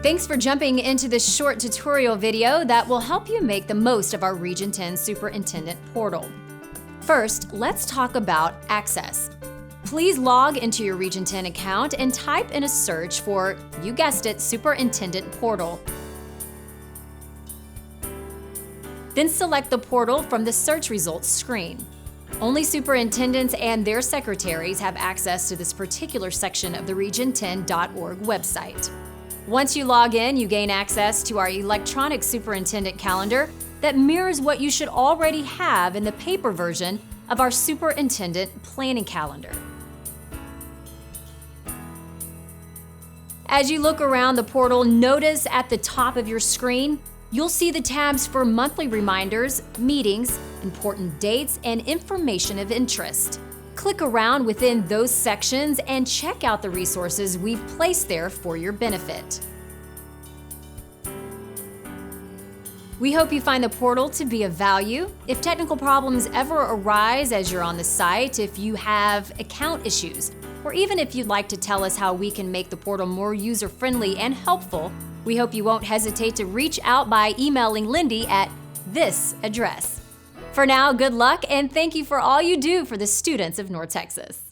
Thanks for jumping into this short tutorial video that will help you make the most of our Region 10 Superintendent Portal. First, let's talk about access. Please log into your Region 10 account and type in a search for, you guessed it, Superintendent Portal. Then select the portal from the search results screen. Only superintendents and their secretaries have access to this particular section of the region10.org website. Once you log in, you gain access to our electronic superintendent calendar that mirrors what you should already have in the paper version of our superintendent planning calendar. As you look around the portal, notice at the top of your screen, you'll see the tabs for monthly reminders, meetings, important dates, and information of interest. Click around within those sections and check out the resources we've placed there for your benefit. We hope you find the portal to be of value. If technical problems ever arise as you're on the site, if you have account issues, or even if you'd like to tell us how we can make the portal more user-friendly and helpful, we hope you won't hesitate to reach out by emailing Lindy at this address. For now, good luck and thank you for all you do for the students of North Texas.